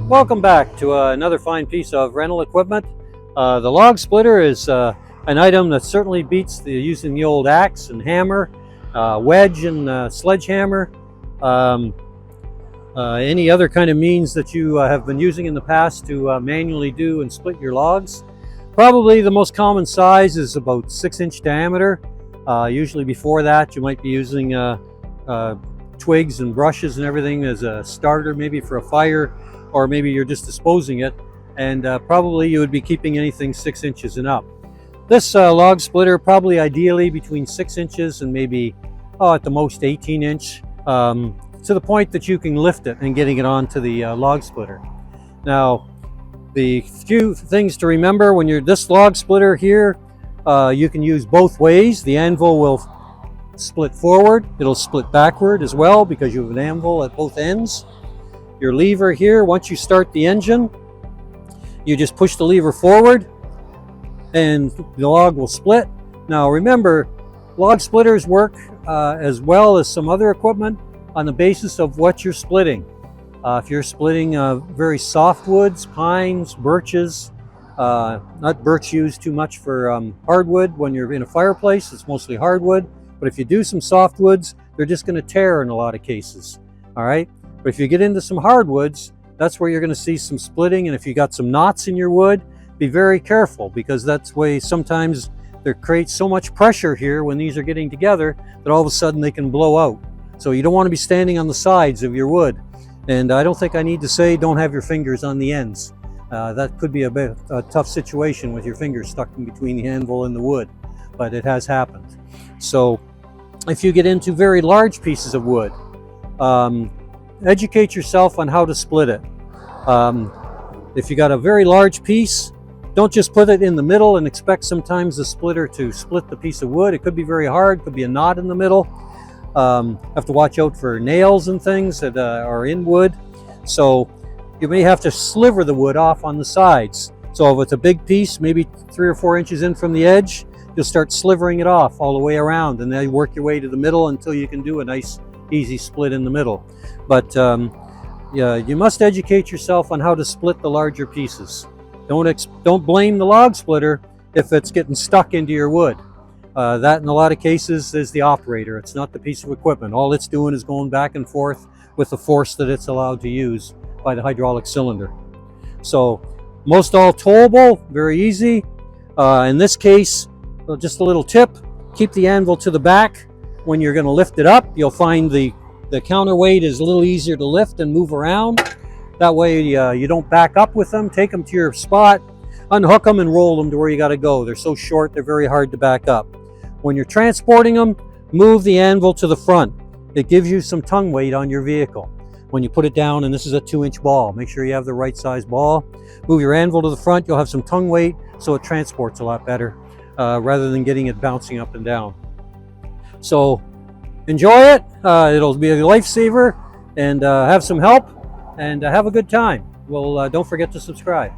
Welcome back to another fine piece of rental equipment. The log splitter is an item that certainly beats using the old axe and hammer, wedge and sledgehammer, any other kind of means that you have been using in the past to manually do and split your logs. Probably the most common size is about 6-inch diameter. Usually before that you might be using twigs and brushes and everything as a starter, maybe for a fire, or maybe you're just disposing it, and probably you would be keeping anything 6 inches and up. This log splitter probably ideally between 6 inches and maybe at the most 18 inch, to the point that you can lift it and getting it onto the log splitter. Now, the few things to remember when you're this log splitter here, you can use both ways. The anvil will split forward, it'll split backward as well because you have an anvil at both ends. Your lever here, once you start the engine, you just push the lever forward and the log will split. Now remember, log splitters work as well as some other equipment on the basis of what you're splitting. If you're splitting very soft woods, pines, birches, not birch used too much for hardwood when you're in a fireplace, it's mostly hardwood, but if you do some soft woods, they're just going to tear in a lot of cases, all right? But if you get into some hardwoods, that's where you're going to see some splitting, and if you got some knots in your wood, be very careful, because that's why sometimes there creates so much pressure here when these are getting together that all of a sudden they can blow out. So you don't want to be standing on the sides of your wood. And I don't think I need to say don't have your fingers on the ends. That could be a tough situation with your fingers stuck in between the anvil and the wood, but it has happened. So if you get into very large pieces of wood, educate yourself on how to split it. If you got a very large piece, don't just put it in the middle and expect sometimes the splitter to split the piece of wood. It could be very hard, could be a knot in the middle. Have to watch out for nails and things that are in wood. So you may have to sliver the wood off on the sides. So if it's a big piece, maybe 3 or 4 inches in from the edge, you'll start slivering it off all the way around, and then you work your way to the middle until you can do a nice easy split in the middle. But yeah, you must educate yourself on how to split the larger pieces. Don't blame the log splitter if it's getting stuck into your wood. That in a lot of cases is the operator. It's not the piece of equipment. All it's doing is going back and forth with the force that it's allowed to use by the hydraulic cylinder. So most all towable, very easy. In this case, just a little tip, keep the anvil to the back. When you're going to lift it up, you'll find the counterweight is a little easier to lift and move around. That way you don't back up with them. Take them to your spot, unhook them and roll them to where you got to go. They're so short, they're very hard to back up. When you're transporting them, move the anvil to the front. It gives you some tongue weight on your vehicle. When you put it down, and this is a 2-inch ball, make sure you have the right size ball. Move your anvil to the front, you'll have some tongue weight, so it transports a lot better rather than getting it bouncing up and down. So enjoy it. It'll be a lifesaver, and have some help, and have a good time. Well, don't forget to subscribe.